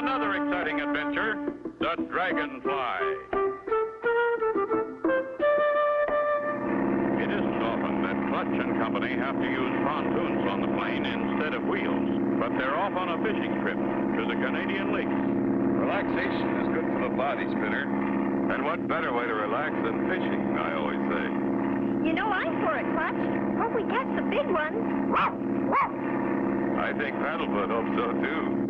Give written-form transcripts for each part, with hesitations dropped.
another exciting adventure, the Dragonfly. It isn't often that Clutch and Company have to use pontoons on the plane instead of wheels, but they're off on a fishing trip to the Canadian Lakes. Relaxation is good for the body, Spinner. And what better way to relax than fishing, I always say. You know, I'm for it, Clutch. Hope we catch the big ones. I think Paddlefoot hopes so, too.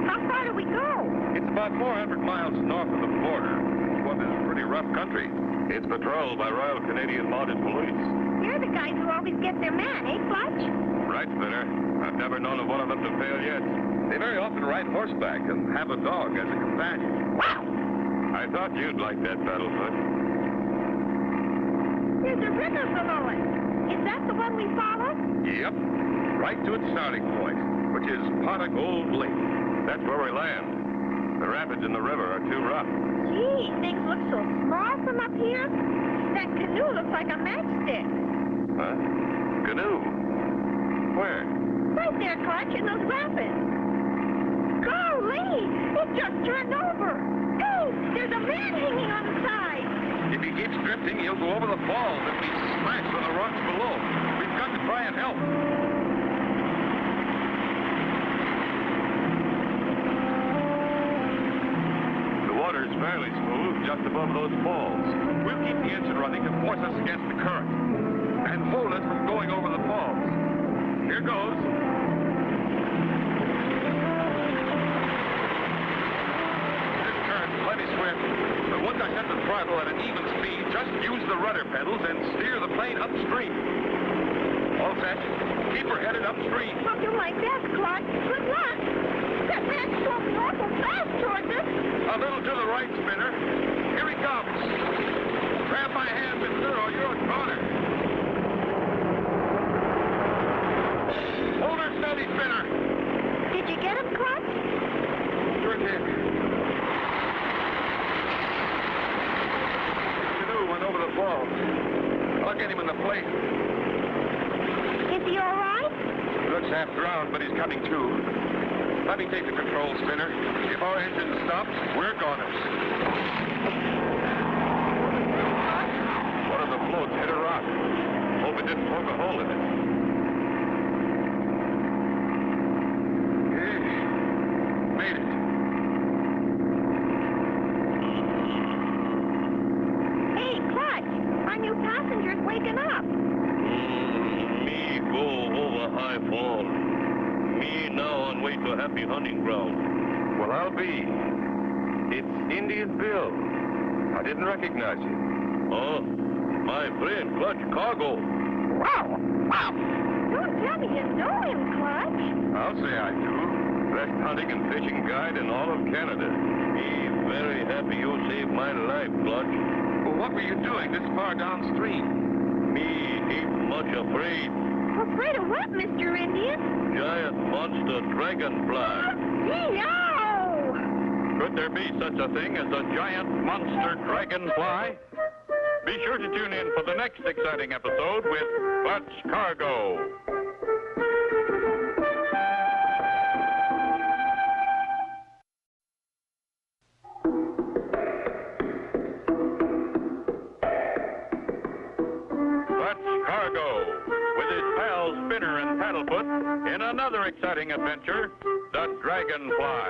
How far do we go? It's about 400 miles north of the border. What is pretty rough country. It's patrolled by Royal Canadian Mounted Police. They're the guys who always get their man, eh, Clutch? Right, Spinner. I've never known of one of them to fail yet. They very often ride horseback and have a dog as a companion. I thought you'd like that, Paddlefoot. There's a river below us. Is that the one we followed? Yep. Right to its starting point, which is Pot of Gold Lake. That's where we land. The rapids in the river are too rough. Gee, things look so small from up here. That canoe looks like a matchstick. Huh? Canoe? Where? Right there, Clutch, in those rapids. Golly, it just turned over. Hey, there's a man hanging on the side. If he keeps drifting, he'll go over the falls and be smashed on the rocks below. We've got to try and help. The water's fairly smooth just above those falls. We'll keep the engine running to force us against the current and hold us from going over the falls. Here goes. This current's plenty swift, but once I set the throttle at an even speed, just use the rudder pedals and steer the plane upstream. All set. Keep her headed upstream. I'll do my best, Clutch. Good luck. That man's going awful fast towards us. A little to the right, Spinner. Here he comes. Grab my hand, mister, or you're a goner. Hold her steady, Spinner. Did you get him, Clutch? Sure did. The canoe went over the falls. I'll get him in the plate. Is he all right? Looks half drowned, but he's coming to. Let me take the control, Spinner. If our engine stops, we're goners. One of the floats hit a rock. Hope it didn't poke a hole in it. Made it. Hey, Clutch, our new passenger's waking up. Me go over high fall. Me now on way to happy hunting ground. Well, I'll be. It's Indian Bill. I didn't recognize you. Oh, my friend, Clutch Cargo. Don't tell me you know him, Clutch. I'll say I do. Best hunting and fishing guide in all of Canada. Me very happy you saved my life, Clutch. Well, what were you doing this far downstream? Me ain't much afraid. Afraid of what, Mr. Indian? Giant monster dragonfly. No! Could there be such a thing as a giant monster dragonfly? Be sure to tune in for the next exciting episode with Clutch Cargo. Clutch Cargo, with his pals Spinner and Paddlefoot, in another exciting adventure, the Dragonfly.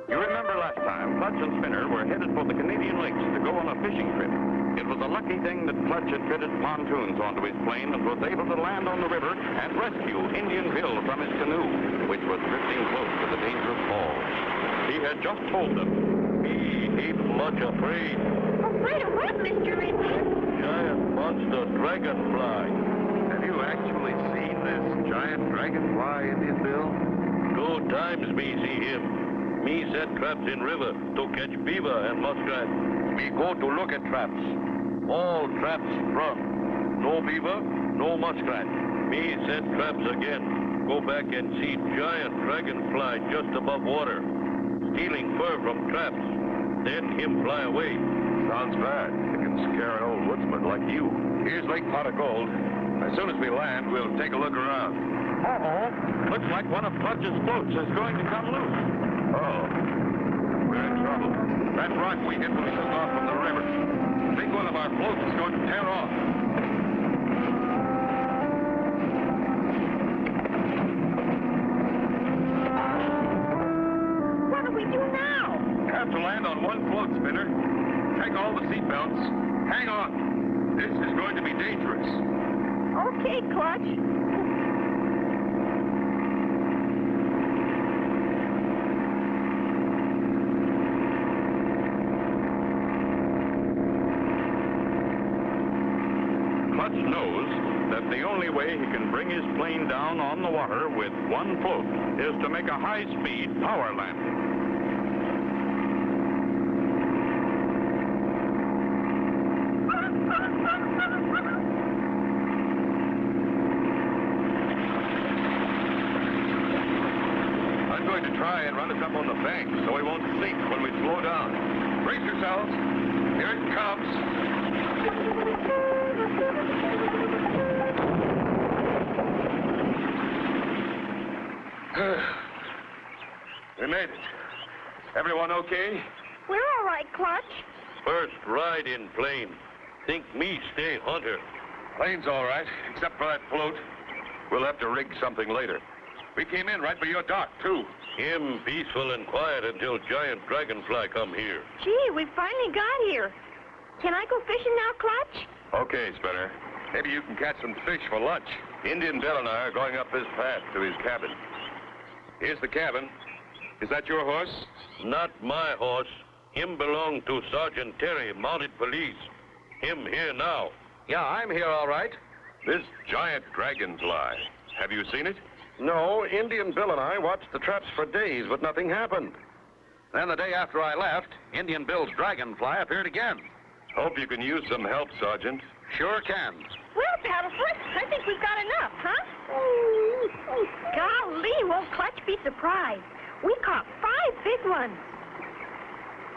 You remember last time, Clutch and Spinner were headed for the Canadian Lakes to go on a fishing trip. It was a lucky thing that Clutch had fitted pontoons onto his plane and was able to land on the river and rescue Indian Bill from his canoe, which was drifting close to the dangerous falls. He had just told them, he ain't much afraid. Afraid of what, Mr. Indian? Giant monster dragonfly. Have you actually seen this giant dragonfly, Indian Bill? 2 times me see him. Me set traps in river to catch beaver and muskrat. We go to look at traps. All traps sprung. No beaver, no muskrat. Me set traps again. Go back and see giant dragonfly just above water. Stealing fur from traps. Then him fly away. Sounds bad. It can scare an old woodsman like you. Here's Lake Pot of Gold. As soon as we land, we'll take a look around. Uh-oh. Looks like one of Clutch's floats is going to come loose. Oh, That rock we hit when we took off from the river. I think one of our floats is going to tear off. What do we do now? Have to land on one float, Spinner. Take all the seatbelts. Hang on. This is going to be dangerous. Okay, Clutch. Clutch knows that the only way he can bring his plane down on the water with one float is to make a high-speed power landing. I'm going to try and run us up on the bank so we won't sink when we slow down. Brace yourselves. Here it comes. We made it. Everyone okay? We're all right, Clutch. First ride in plane. Think me stay hunter. Plane's all right, except for that float. We'll have to rig something later. We came in right by your dock, too. Him peaceful and quiet until giant dragonfly come here. Gee, we finally got here. Can I go fishing now, Clutch? Okay, Spinner. Maybe you can catch some fish for lunch. Indian Bill and I are going up this path to his cabin. Here's the cabin. Is that your horse? Not my horse. Him belong to Sergeant Terry, mounted police. Him here now. Yeah, I'm here all right. This giant dragonfly. Have you seen it? No, Indian Bill and I watched the traps for days, but nothing happened. Then the day after I left, Indian Bill's dragonfly appeared again. Hope you can use some help, Sergeant. Sure can. Well, Paddlefoot, I think we've got enough, huh? Golly, won't Clutch be surprised? We caught 5 big ones.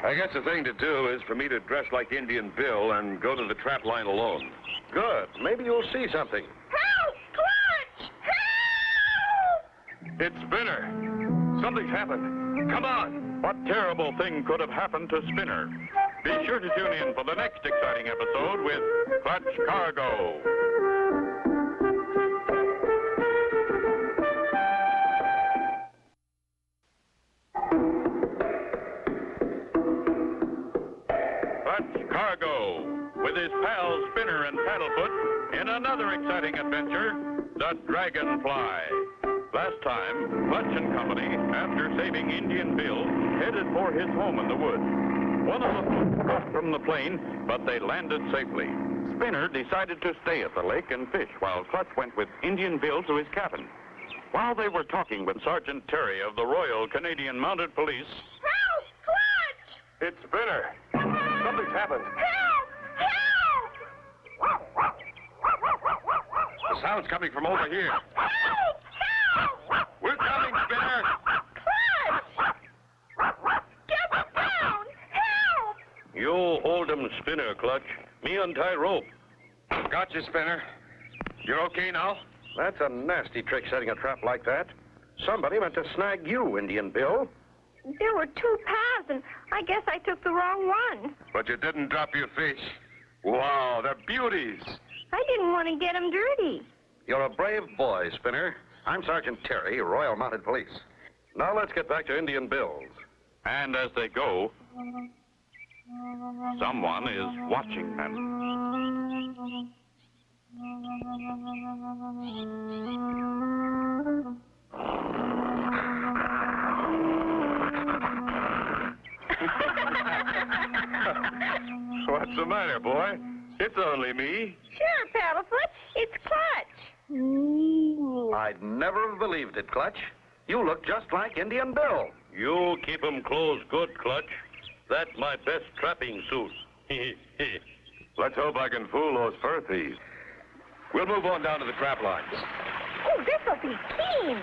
I guess the thing to do is for me to dress like Indian Bill and go to the trap line alone. Good. Maybe you'll see something. Help! Clutch! Help! It's Spinner. Something's happened. Come on. What terrible thing could have happened to Spinner? Be sure to tune in for the next exciting episode with Clutch Cargo. Clutch Cargo, with his pals Spinner and Paddlefoot, in another exciting adventure, the Dragonfly. Last time, Clutch and company, after saving Indian Bill, headed for his home in the woods. One of the floats broke from the plane, but they landed safely. Spinner decided to stay at the lake and fish while Clutch went with Indian Bill to his cabin. While they were talking with Sergeant Terry of the Royal Canadian Mounted Police... Help! Clutch! It's Spinner. Something's happened. Help! Help! The sound's coming from over here. Help! Help! We're coming, Spinner. Clutch! Get down! Help! You hold 'em, Spinner, Clutch. Me untie rope. Gotcha, Spinner. You're okay now? That's a nasty trick, setting a trap like that. Somebody meant to snag you, Indian Bill. There were 2 paths, and I guess I took the wrong one. But you didn't drop your fish. Wow, they're beauties. I didn't want to get them dirty. You're a brave boy, Spinner. I'm Sergeant Terry, Royal Mounted Police. Now let's get back to Indian Bill's. And as they go, someone is watching them. What's the matter, boy? It's only me. Sure, Paddlefoot. It's Clutch. I'd never have believed it, Clutch. You look just like Indian Bill. You keep 'em closed good, Clutch. That's my best trapping suit. Let's hope I can fool those fur thieves. We'll move on down to the trap lines. Oh, this'll be keen.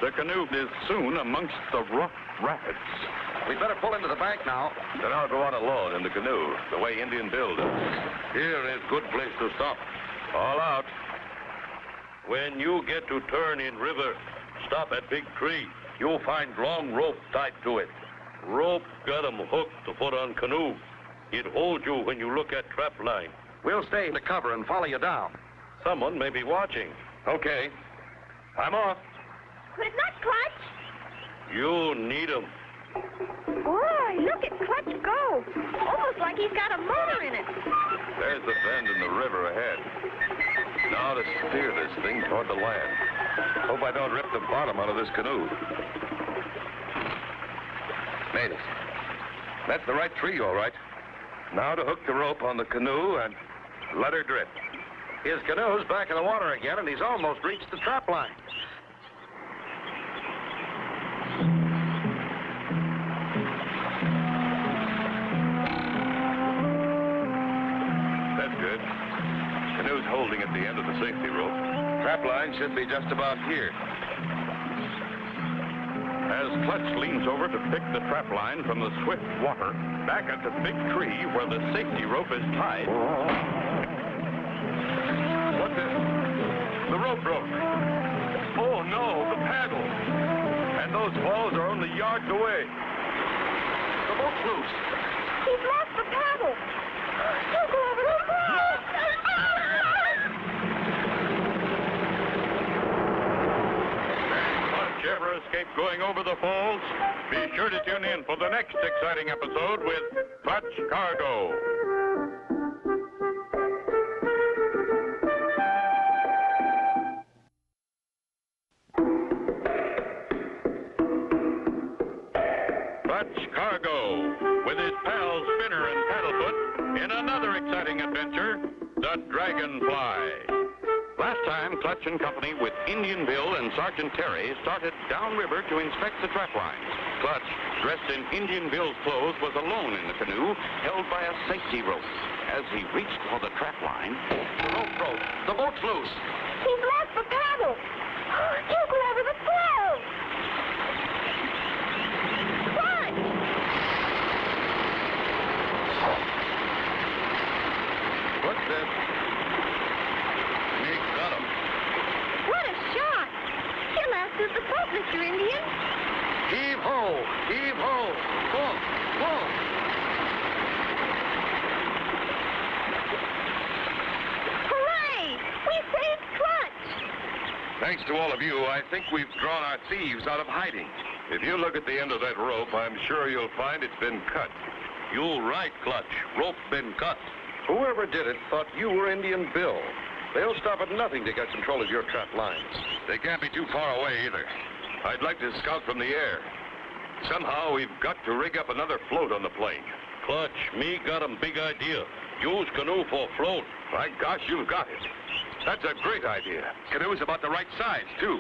The canoe is soon amongst the rough rapids. We'd better pull into the bank now. Then I'll go on alone in the canoe, the way Indian Bill does. Here is good place to stop. All out. When you get to turn in river, stop at big tree. You'll find long rope tied to it. Rope got 'em hooked to put on canoe. It holds you when you look at trap line. We'll stay in the cover and follow you down. Someone may be watching. Okay. I'm off. Good luck, Clutch. You need 'em. Boy, look at Clutch go. Almost like he's got a motor in it. There's the bend in the river ahead. Now to steer this thing toward the land. Hope I don't rip the bottom out of this canoe. Made it. That's the right tree, all right. Now to hook the rope on the canoe and let her drift. His canoe's back in the water again, and he's almost reached the trap line. That's good. Canoe's holding at the end of the safety rope. Trap line should be just about here. As Clutch leans over to pick the trap line from the swift water, back at the big tree where the safety rope is tied. What's this? The rope broke. Oh, no, the paddle. And those falls are only yards away. The boat's loose. He's lost the paddle. He'll go over the wall. Clutch ever escape going over the falls? Be sure to tune in for the next exciting episode with Clutch Cargo. Clutch Cargo, with his pals Spinner and Paddlefoot, in another exciting adventure, the Dragonfly. Last time, Clutch and Company with Indian Bill and Sergeant Terry started downriver to inspect the trap lines. Clutch, dressed in Indian Bill's clothes, was alone in the canoe, held by a safety rope. As he reached for the trap line, the rope broke. The boat's loose. He's lost the paddle. He'll go over the falls. Clutch! What's this? Me got him. What a shot! He'll outshoot the boat, Mr. Indian. Heave ho! Heave ho! Pull! Pull! Hooray! We saved Clutch! Thanks to all of you, I think we've drawn our thieves out of hiding. If you look at the end of that rope, I'm sure you'll find it's been cut. You right, Clutch. Rope been cut. Whoever did it thought you were Indian Bill. They'll stop at nothing to get control of your trap lines. They can't be too far away either. I'd like to scout from the air. Somehow we've got to rig up another float on the plane. Clutch, me got 'em big idea. Use canoe for float. My gosh, you've got it. That's a great idea. Canoe's about the right size, too.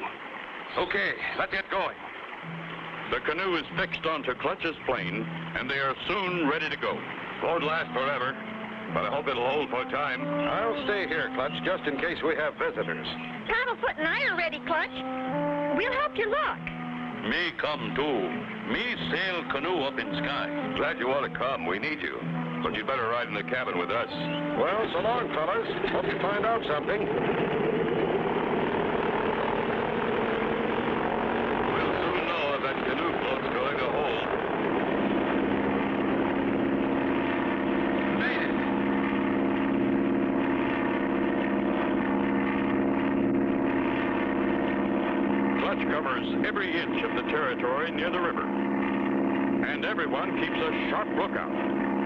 Okay, let's get going. The canoe is fixed onto Clutch's plane, and they are soon ready to go. Won't last forever, but I hope it'll hold for a time. I'll stay here, Clutch, just in case we have visitors. Paddlefoot and I are ready, Clutch. We'll help you look. Me come too. Me sail canoe up in sky. Glad you want to come. We need you. But you'd better ride in the cabin with us. Well, so long, fellas. Hope you find out something. We'll soon know if that canoe float's going to hold. Made it. Clutch covers every inch of the territory near the river. And everyone keeps a sharp lookout.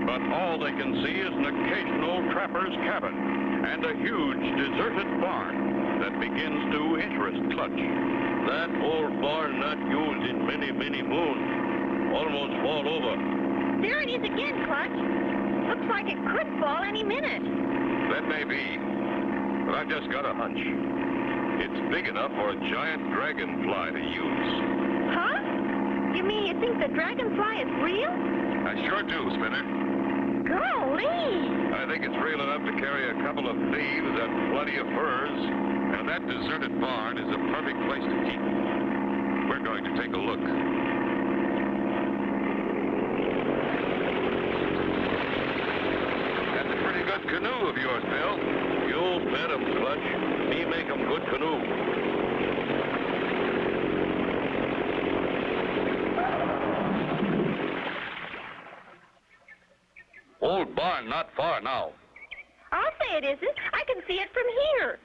But all they can see is an occasional trapper's cabin and a huge deserted barn that begins to interest Clutch. That old barn not used in many, many moons. Almost fall over. There it is again, Clutch. Looks like it could fall any minute. That may be. But I've just got a hunch. It's big enough for a giant dragonfly to use. Huh? You mean you think the dragonfly is real? I sure do, Spinner. Golly! I think it's real enough to carry a couple of thieves and plenty of furs. And that deserted barn is a perfect place to keep it. We're going to take a look. That's a pretty good canoe of yours, Bill. You bet 'em, Clutch. Me make 'em good canoe. Old barn not far now. I'll say it isn't. I can see it from here.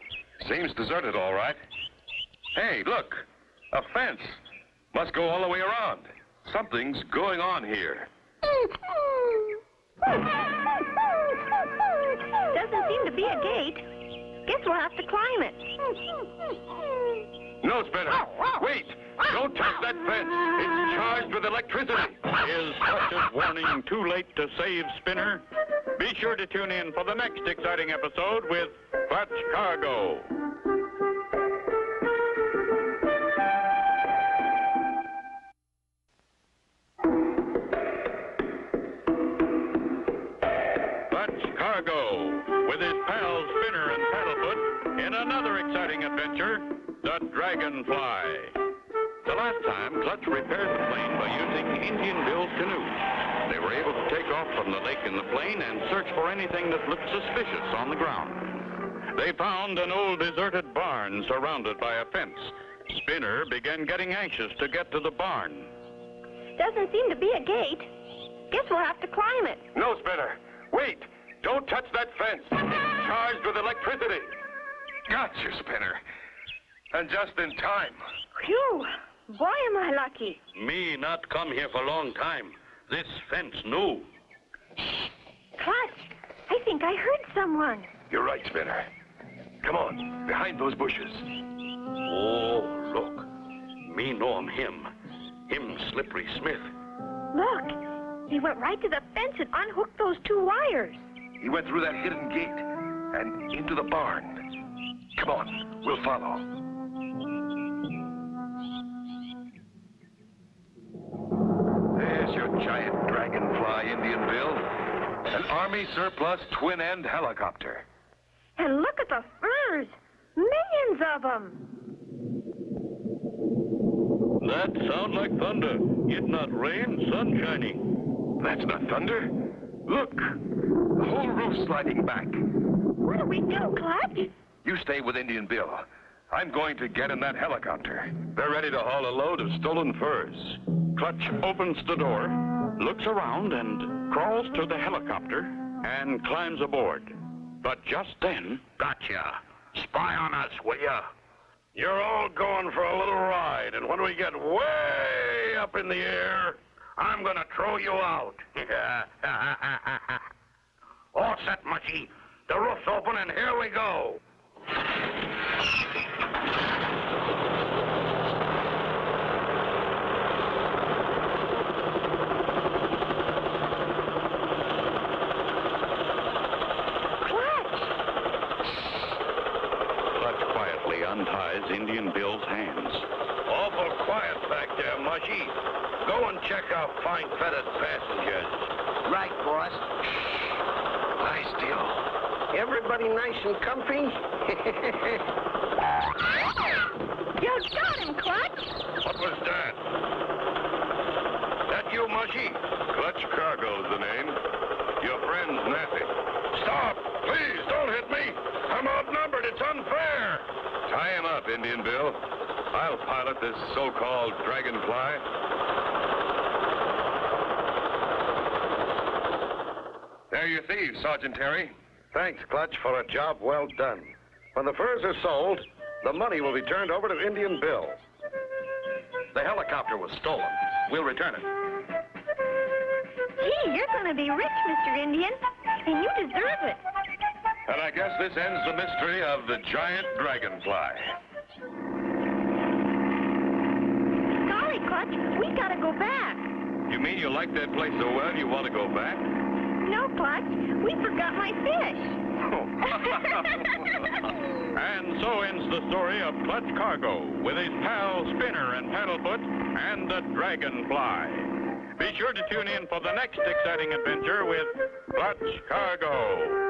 Seems deserted, all right. Hey, look. A fence. Must go all the way around. Something's going on here. Doesn't seem to be a gate. Guess we'll have to climb it. No, Spinner. Wait. Don't touch that fence. It's charged with electricity. Is Clutch's warning too late to save Spinner? Be sure to tune in for the next exciting episode with Clutch Cargo. Clutch Cargo, with his pals Spinner and Paddlefoot, in another exciting adventure, the Dragonfly. The last time, Clutch repaired the plane by using Indian Bill's canoe. They were able to take off from the lake in the plane and search for anything that looked suspicious on the ground. They found an old deserted barn surrounded by a fence. Spinner began getting anxious to get to the barn. Doesn't seem to be a gate. Guess we'll have to climb it. No, Spinner. Wait. Don't touch that fence. It's charged with electricity. Gotcha, Spinner. And just in time. Phew! Boy, am I lucky. Me not come here for long time. This fence new. Clutch, I think I heard someone. You're right, Spinner. Come on, behind those bushes. Oh, look. Me know him. Him Slippery Smith. Look, he went right to the fence and unhooked those two wires. He went through that hidden gate and into the barn. Come on, we'll follow. There's your giant Dragonfly, Indian Bill. An Army surplus twin-end helicopter. And look at the furs. Millions of them. That sound like thunder. It not rain, sun shining. That's not thunder. Look, the whole roof's sliding back. What do we do, Clutch? You stay with Indian Bill. I'm going to get in that helicopter. They're ready to haul a load of stolen furs. Clutch opens the door, looks around, and crawls to the helicopter and climbs aboard. But just then... Gotcha. Spy on us, will ya? You're all going for a little ride, and when we get way up in the air, I'm gonna throw you out. All set, Mushy. The roof's open, and here we go. Unties Indian Bill's hands. Awful quiet back there, Mushy. Go and check our fine-feathered passengers. Right, boss. Lie still. Everybody nice and comfy? You got him, Clutch. What was that? That you, Mushy? Clutch Cargo's the name. Your friend's napping. Stop! Please, don't hit me! I'm outnumbered. It's unfair. Tie him up, Indian Bill. I'll pilot this so-called Dragonfly. There you thieves, Sergeant Terry. Thanks, Clutch, for a job well done. When the furs are sold, the money will be turned over to Indian Bill. The helicopter was stolen. We'll return it. Gee, you're going to be rich, Mr. Indian, and you deserve it. And I guess this ends the mystery of the giant Dragonfly. Sorry, Clutch, we got to go back. You mean you like that place so well you want to go back? No, Clutch, we forgot my fish. And so ends the story of Clutch Cargo with his pals Spinner and Paddlefoot and the Dragonfly. Be sure to tune in for the next exciting adventure with Clutch Cargo.